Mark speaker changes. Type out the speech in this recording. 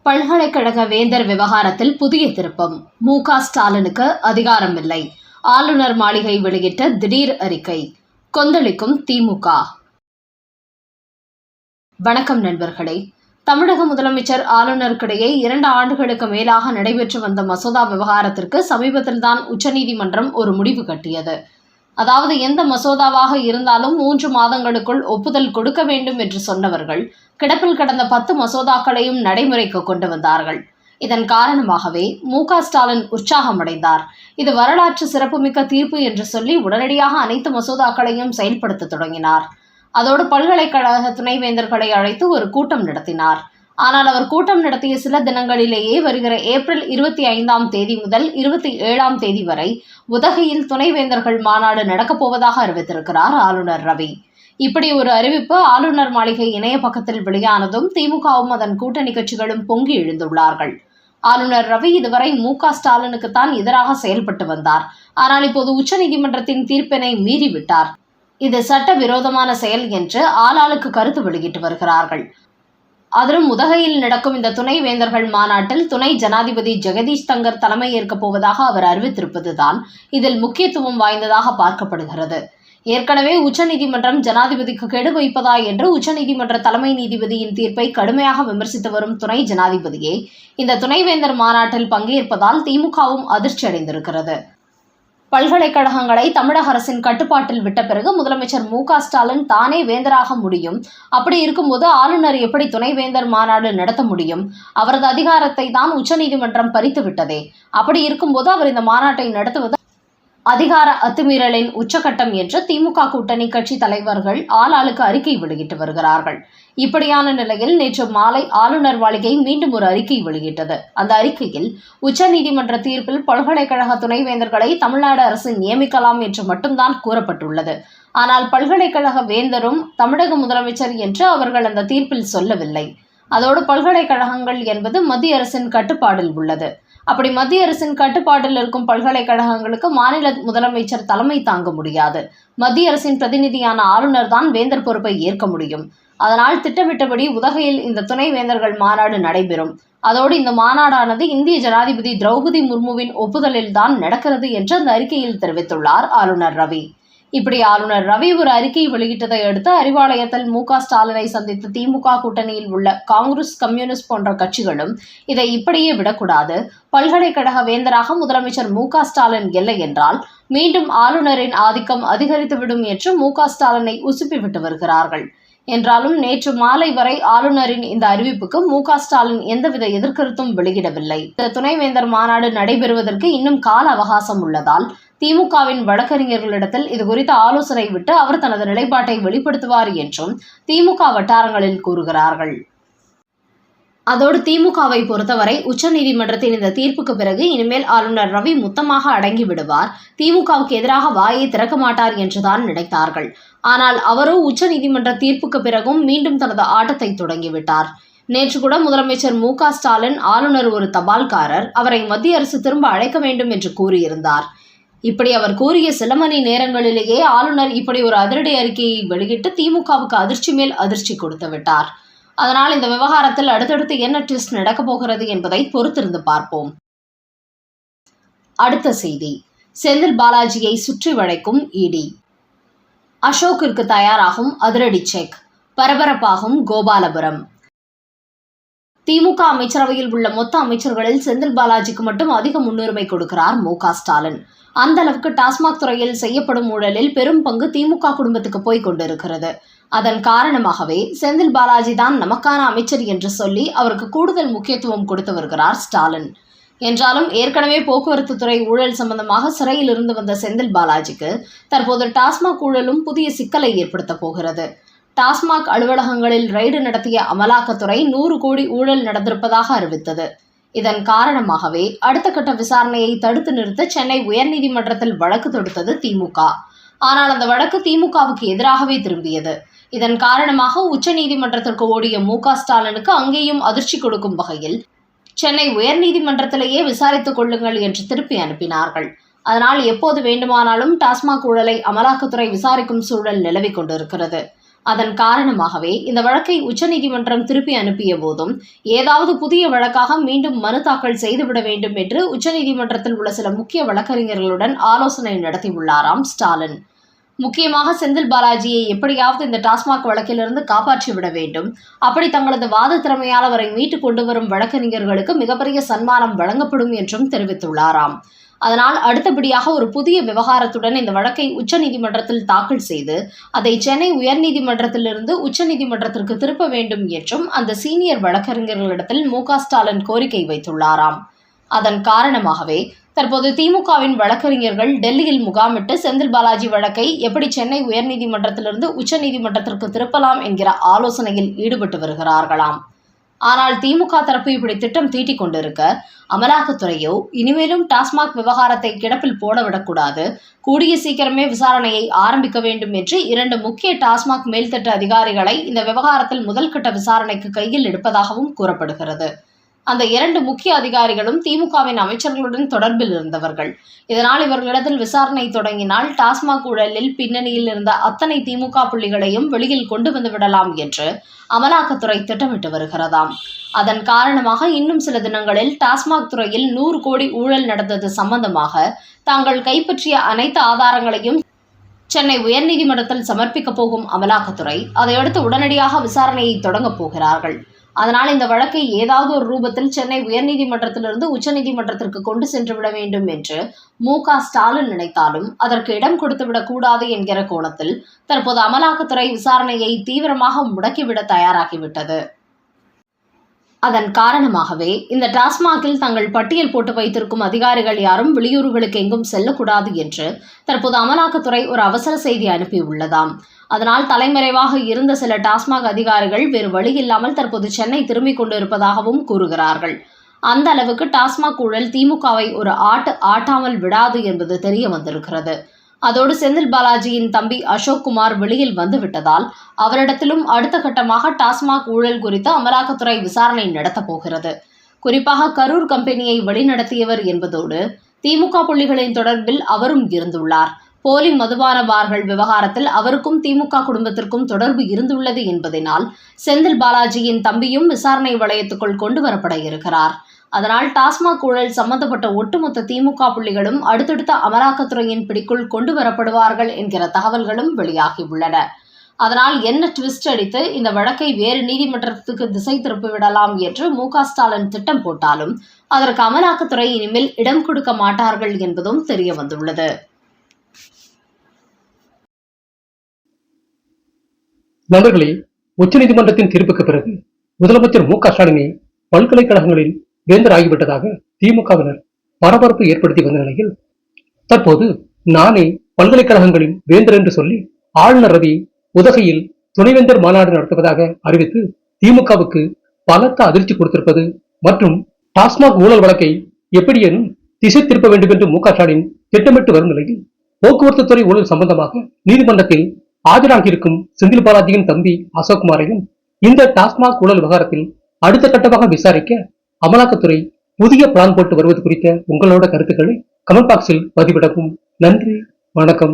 Speaker 1: பல்கலைக்கழக வேந்தர் விவகாரத்தில் புதிய திருப்பம். மு.க. ஸ்டாலினுக்கு அதிகாரமில்லை. ஆளுநர் மாளிகை வெளியிட்ட திடீர் அறிக்கை. கொந்தளிக்கும் திமுக. வணக்கம் நண்பர்களே. தமிழக முதலமைச்சர் ஆளுநருக்கிடையே 2 ஆண்டுகளுக்கு மேலாக நடைபெற்று வந்த மசோதா விவகாரத்திற்கு சமீபத்தில்தான் உச்சநீதிமன்றம் ஒரு முடிவு கட்டியது. அதாவது எந்த மசோதாவாக இருந்தாலும் 3 மாதங்களுக்குள் ஒப்புதல் கொடுக்க வேண்டும் என்று சொன்னவர்கள் கிடப்பில் கடந்த 10 மசோதாக்களையும் நடைமுறைக்கு கொண்டு வந்தார்கள். இதன் காரணமாகவே மு.க. ஸ்டாலின் உற்சாகமடைந்தார். இது வரலாற்று சிறப்புமிக்க தீர்ப்பு என்று சொல்லி உடனடியாக அனைத்து மசோதாக்களையும் செயல்படுத்த தொடங்கினார். அதோடு பல்கலைக்கழக துணைவேந்தர்களை அழைத்து ஒரு கூட்டம் நடத்தினார். ஆனால் அவர் கூட்டம் நடத்திய சில தினங்களிலேயே வருகிற ஏப்ரல் 25ஆம் தேதி முதல் 27ஆம் தேதி வரை உதகையில் துணைவேந்தர்கள் மாநாடு நடக்கப் போவதாக அறிவித்திருக்கிறார் ஆளுநர் ரவி. இப்படி ஒரு அறிவிப்பு ஆளுநர் மாளிகை இணைய பக்கத்தில் வெளியானதும் திமுகவும் அதன் கூட்டணி கட்சிகளும் பொங்கி எழுந்துள்ளார்கள். ஆளுநர் ரவி இதுவரை மு.க. ஸ்டாலினுக்குத்தான் எதிராக செயல்பட்டு வந்தார். ஆனால் இப்போது உச்சநீதிமன்றத்தின் தீர்ப்பினை மீறிவிட்டார். இது சட்ட விரோதமான செயல் என்று ஆளாளுக்கு கருத்து வெளியிட்டு வருகிறார்கள். அதிலும் உதகையில் நடக்கும் இந்த துணைவேந்தர்கள் மாநாட்டில் துணை ஜனாதிபதி ஜெகதீஷ் தங்கர் தலைமையேற்கப் போவதாக அவர் அறிவித்திருப்பதுதான் இதில் முக்கியத்துவம் வாய்ந்ததாக பார்க்கப்படுகிறது. ஏற்கனவே உச்சநீதிமன்றம் ஜனாதிபதிக்கு கெடு வைப்பதா என்று உச்சநீதிமன்ற தலைமை நீதிபதியின் தீர்ப்பை கடுமையாக விமர்சித்து வரும் துணை ஜனாதிபதியே இந்த துணைவேந்தர் மாநாட்டில் பங்கேற்பதால் திமுகவும் அதிர்ச்சி அடைந்திருக்கிறது. பல்கலைக்கழகங்களை தமிழக அரசின் கட்டுப்பாட்டில் விட்ட பிறகு முதலமைச்சர் மு.க. ஸ்டாலின் தானே வேந்தராக முடியும். அப்படி இருக்கும்போது ஆளுநர் எப்படி துணைவேந்தர் மாநாடு நடத்த முடியும்? அவரது அதிகாரத்தை தான் உச்சநீதிமன்றம் பறித்து விட்டதே. அப்படி இருக்கும்போது அவர் இந்த மாநாட்டை நடத்துவது அதிகார அத்துமீறலின் உச்சகட்டம் என்று திமுக கூட்டணி கட்சி தலைவர்கள் ஆளாளுக்கு அறிக்கை வெளியிட்டு வருகிறார்கள். இப்படியான நிலையில் நேற்று மாலை ஆளுநர் மாளிகை மீண்டும் ஒரு அறிக்கை வெளியிட்டது. அந்த அறிக்கையில் உச்சநீதிமன்ற தீர்ப்பில் பல்கலைக்கழக துணைவேந்தர்களை தமிழ்நாடு அரசு நியமிக்கலாம் என்று மட்டும்தான் கூறப்பட்டுள்ளது. ஆனால் பல்கலைக்கழக வேந்தரும் தமிழக முதலமைச்சர் என்று அவர்கள் அந்த தீர்ப்பில் சொல்லவில்லை. அதோடு பல்கலைக்கழகங்கள் என்பது மத்திய அரசின் கட்டுப்பாடில் உள்ளது. அப்படி மத்திய அரசின் கட்டுப்பாட்டில் இருக்கும் பல்கலைக்கழகங்களுக்கு மாநில முதலமைச்சர் தலைமை தாங்க முடியாது. மத்திய அரசின் பிரதிநிதியான ஆளுநர் தான் வேந்தர் பொறுப்பை ஏற்க முடியும். அதனால் திட்டமிட்டபடி உதகையில் இந்த துணைவேந்தர்கள் மாநாடு நடைபெறும். அதோடு இந்த மாநாடானது இந்திய ஜனாதிபதி திரௌபதி முர்முவின் ஒப்புதலில் தான் நடக்கிறது என்று அந்த அறிக்கையில் தெரிவித்துள்ளார் ஆளுநர் ரவி. இப்படி ஆளுநர் ரவி ஒரு அறிக்கை வெளியிட்டதை அடுத்து அறிவாலயத்தில் மு.க. ஸ்டாலினை சந்தித்த திமுக கூட்டணியில் உள்ள காங்கிரஸ், கம்யூனிஸ்ட் போன்ற கட்சிகளும் இதை இப்படியே விடக்கூடாது, பல்கலைக்கழக வேந்தராக முதலமைச்சர் மு.க. ஸ்டாலின் இல்லை என்றால் மீண்டும் ஆளுநரின் ஆதிக்கம் அதிகரித்துவிடும் என்று மு.க. ஸ்டாலினை உசுப்பிவிட்டு வருகிறார்கள். என்றாலும் நேற்று மாலை வரை ஆளுநரின் இந்த அறிவிப்புக்கு மு.க. ஸ்டாலின் எந்தவித எதிர்கருத்தும் வெளியிடவில்லை. இந்த துணைவேந்தர் மாநாடு நடைபெறுவதற்கு இன்னும் கால அவகாசம் உள்ளதால் திமுகவின் வழக்கறிஞர்களிடத்தில் இது குறித்து ஆலோசனை விட்டு அவர் தனது நிலைப்பாட்டை வெளிப்படுத்துவார் என்றும் திமுக வட்டாரங்களில் கூறுகிறார்கள். அதோடு திமுகவை பொறுத்தவரை உச்சநீதிமன்றத்தின் இந்த தீர்ப்புக்கு பிறகு இனிமேல் ஆளுநர் ரவி மொத்தமாக அடங்கி விடுவார், திமுகவுக்கு எதிராக வாயை திறக்க மாட்டார் என்றுதான் நினைத்தார்கள். ஆனால் அவரோ உச்சநீதிமன்ற தீர்ப்புக்கு பிறகும் மீண்டும் தனது ஆட்டத்தை தொடங்கிவிட்டார். நேற்று கூட முதலமைச்சர் மு.க. ஸ்டாலின் ஆளுநர் ஒரு தபால்காரர், அவரை மத்திய அரசு திரும்ப அழைக்க வேண்டும் என்று கூறியிருந்தார். இப்படி அவர் கூறிய சில மணி நேரங்களிலேயே ஆளுநர் இப்படி ஒரு அதிரடி அறிக்கையை வெளியிட்டு திமுகவுக்கு அதிர்ச்சி மேல் அதிர்ச்சி கொடுத்து விட்டார். அதனால் இந்த விவகாரத்தில் அடுத்தடுத்து என்ன ட்விஸ்ட் நடக்கப் போகிறது என்பதை பொறுத்திருந்து பார்ப்போம். அடுத்த செய்தி. செந்தில் பாலாஜியை சுற்றி வளைக்கும் இடி. அசோக்கிற்கு தயாராகும் அதிரடி செக். பரபரப்பாகும் கோபாலபுரம். திமுக அமைச்சரவையில் உள்ள மொத்த அமைச்சர்களில் செந்தில் பாலாஜிக்கு மட்டும் அதிக முன்னுரிமை கொடுக்கிறார் மு.க. ஸ்டாலின். அந்த அளவுக்கு டாஸ்மாக் துறையில் செய்யப்படும் ஊழலில் பெரும் பங்கு திமுக குடும்பத்துக்கு போய் கொண்டிருக்கிறது. அதன் காரணமாகவே செந்தில் பாலாஜி தான் நமக்கான அமைச்சர் என்று சொல்லி அவருக்கு கூடுதல் முக்கியத்துவம் கொடுத்து வருகிறார் ஸ்டாலின். என்றாலும் ஏற்கனவே போக்குவரத்து துறை ஊழல் சம்பந்தமாக சிறையில் இருந்து வந்த செந்தில் பாலாஜிக்கு தற்போது டாஸ்மாக் ஊழலும் புதிய சிக்கலை ஏற்படுத்த போகிறது. டாஸ்மாக் அலுவலகங்களில் ரெய்டு நடத்திய அமலாக்கத்துறை 100 கோடி ஊழல் நடந்திருப்பதாக அறிவித்தது. இதன் காரணமாகவே அடுத்த கட்ட விசாரணையை தடுத்து நிறுத்த சென்னை உயர்நீதிமன்றத்தில் வழக்கு தொடுத்தது திமுக. ஆனால் அந்த வழக்கு திமுகவுக்கு எதிராகவே திரும்பியது. இதன் காரணமாக உச்சநீதிமன்றத்திற்கு ஓடிய மு.க. ஸ்டாலினுக்கு அங்கேயும் அதிர்ச்சி கொடுக்கும் வகையில் சென்னை உயர்நீதிமன்றத்திலேயே விசாரித்துக் கொள்ளுங்கள் என்று திருப்பி அனுப்பினார்கள். அதனால் எப்போது வேண்டுமானாலும் டாஸ்மாக் ஊழலை அமலாக்கத்துறை விசாரிக்கும் சூழல் நிலவிக் கொண்டிருக்கிறது. அதன் காரணமாகவே இந்த வழக்கை உச்சநீதிமன்றம் திருப்பி அனுப்பிய போதும் ஏதாவது புதிய வழக்காக மீண்டும் மனு தாக்கல் செய்துவிட வேண்டும் என்று உச்சநீதிமன்றத்தில் உள்ள சில முக்கிய வழக்கறிஞர்களுடன் ஆலோசனை நடத்தியுள்ளாராம் ஸ்டாலின். முக்கியமாக செந்தில் பாலாஜியை எப்படியாவது இந்த டாஸ்மாக் வழக்கிலிருந்து காப்பாற்றிவிட வேண்டும், அப்படி தங்களது வாத திறமையால் அவரை மீட்டுக் கொண்டு வரும் வழக்கறிஞர்களுக்கு மிகப்பெரிய சன்மானம் வழங்கப்படும் என்றும் தெரிவித்துள்ளாராம். அதனால் அடுத்தபடியாக ஒரு புதிய விவகாரத்துடன் இந்த வழக்கை உச்சநீதிமன்றத்தில் தாக்கல் செய்து அதை சென்னை உயர்நீதிமன்றத்திலிருந்து உச்சநீதிமன்றத்திற்கு திருப்ப வேண்டும் என்றும் அந்த சீனியர் வழக்கறிஞர்களிடத்தில் மு.க.ஸ்டாலின் கோரிக்கை வைத்துள்ளாராம். அதன் காரணமாகவே தற்போது திமுகவின் வழக்கறிஞர்கள் டெல்லியில் முகாமிட்டு செந்தில் பாலாஜி வழக்கை எப்படி சென்னை உயர்நீதிமன்றத்திலிருந்து உச்சநீதிமன்றத்திற்கு திருப்பலாம் என்கிற ஆலோசனையில் ஈடுபட்டு வருகிறார்களாம். ஆனால் திமுக தரப்பு இப்படி திட்டம் தீட்டிக் கொண்டிருக்க அமலாக்கத்துறையோ இனிமேலும் டாஸ்மாக் விவகாரத்தை கிடப்பில் போடவிடக்கூடாது, கூடிய சீக்கிரமே விசாரணையை ஆரம்பிக்க வேண்டும் என்று 2 முக்கிய டாஸ்மாக் மேல்தட்டு அதிகாரிகளை இந்த விவகாரத்தில் முதல்கட்ட விசாரணைக்கு கையில் எடுப்பதாகவும் கூறப்படுகிறது. அந்த 2 முக்கிய அதிகாரிகளும் திமுகவின் அமைச்சர்களுடன் தொடர்பில் இருந்தவர்கள். இதனால் இவர்களிடத்தில் விசாரணை தொடங்கினால் டாஸ்மாக் ஊழலில் பின்னணியில் இருந்த அத்தனை திமுக புள்ளிகளையும் வெளியில் கொண்டு வந்து விடலாம் என்று அமலாக்கத்துறை திட்டமிட்டு வருகிறதாம். அதன் காரணமாக இன்னும் சில தினங்களில் டாஸ்மாக் துறையில் 100 கோடி ஊழல் நடந்தது சம்பந்தமாக தாங்கள் கைப்பற்றிய அனைத்து ஆதாரங்களையும் சென்னை உயர்நீதிமன்றத்தில் சமர்ப்பிக்கப் போகும் அமலாக்கத்துறை அதையடுத்து உடனடியாக விசாரணையை தொடங்கப் போகிறார்கள். அதனால் இந்த வழக்கை ஏதாவது ஒரு ரூபத்தில் சென்னை உயர்நீதிமன்றத்திலிருந்து உச்சநீதிமன்றத்திற்கு கொண்டு சென்று விட வேண்டும் என்று மு.க.ஸ்டாலின் நினைத்தாலும் அதற்கு இடம் கொடுத்துவிடக் கூடாது என்கிற கோணத்தில் தற்போது அமலாக்கத்துறை விசாரணையை தீவிரமாக முடக்கிவிட தயாராகிவிட்டது. அதன் காரணமாகவே இந்த டாஸ்மாகில் தங்கள் பட்டியல் போட்டு வைத்திருக்கும் அதிகாரிகள் யாரும் வெளியூர்களுக்கு எங்கும் செல்லக்கூடாது என்று தற்போது அமலாக்கத்துறை ஒரு அவசர செய்தி அனுப்பியுள்ளதாம். அதனால் தலைமறைவாக இருந்த சில டாஸ்மாக் அதிகாரிகள் வேறு வழியில்லாமல் தற்போது சென்னை திரும்பிக் கொண்டிருப்பதாகவும் கூறுகிறார்கள். அந்த அளவுக்கு டாஸ்மாக் ஊழல் திமுகவை ஒரு ஆட்டாமல் விடாது என்பது தெரிய வந்திருக்கிறது. அதோடு செந்தில் பாலாஜியின் தம்பி அசோக் குமார் வெளியில் வந்துவிட்டதால் அவரிடத்திலும் அடுத்த கட்டமாக டாஸ்மாக் ஊழல் குறித்து அமலாக்கத்துறை விசாரணை நடத்தப் போகிறது. குறிப்பாக கரூர் கம்பெனியை வழிநடத்தியவர் என்பதோடு திமுக புள்ளிகளின் தொடர்பில் அவரும் இருந்துள்ளார். போலி மதுபான பார்கள் விவகாரத்தில் அவருக்கும் திமுக குடும்பத்திற்கும் தொடர்பு இருந்துள்ளது என்பதனால் செந்தில் பாலாஜியின் தம்பியும் விசாரணை வளையத்துக்குள் கொண்டு வரப்பட இருக்கிறார். அதனால் டாஸ்மாக் ஊழல் சம்பந்தப்பட்ட ஒட்டுமொத்த திமுக புள்ளிகளும் அடுத்தடுத்த அமலாக்கத்துறையின் பிடிக்குள் கொண்டு வரப்படுவார்கள் என்கிற தகவல்களும் வெளியாகியுள்ளன. அதனால் என்ன ட்விஸ்ட் அடித்து இந்த வழக்கை வேறு நீதிமன்றத்துக்கு திசை திருப்பிவிடலாம் என்று மு.க.ஸ்டாலின் திட்டம் போட்டாலும் அதற்கு அமலாக்கத்துறை இனிமேல் இடம் கொடுக்க மாட்டார்கள் என்பதும் தெரிய வந்துள்ளது.
Speaker 2: நண்பர்களே, உச்சநீதிமன்றத்தின் தீர்ப்புக்கு பிறகு முதலமைச்சர் மு.க.ஸ்டாலினை பல்கலைக்கழகங்களில் வேந்தர் ஆகிவிட்டதாக திமுகவினர் பரபரப்பு ஏற்படுத்தி வந்த நிலையில் தற்போது நானே பல்கலைக்கழகங்களின் வேந்தர் என்று சொல்லி ஆளுநர் ரவி உதகையில் துணைவேந்தர் மாநாடு நடத்துவதாக அறிவித்து திமுகவுக்கு பலத்த அதிர்ச்சி கொடுத்திருப்பது மற்றும் டாஸ்மாக் ஊழல் வழக்கை எப்படியேனும் திசை திருப்ப வேண்டும் என்று மு.க.ஸ்டாலின் திட்டமிட்டு வரும் நிலையில் போக்குவரத்து துறை ஊழல் சம்பந்தமாக நீதிமன்றத்தில் ஆஜராகியிருக்கும் செந்தில் பாலாஜியின் தம்பி அசோக்குமாரையும் இந்த டாஸ்மாக் ஊழல் விவகாரத்தில் அடுத்த கட்டமாக விசாரிக்க அமலாக்கத்துறை புதிய பிளான் போட்டு வருவது குறித்த உங்களோட கருத்துக்களை கமெண்ட் பாக்ஸில் பதிவிடவும். நன்றி, வணக்கம்.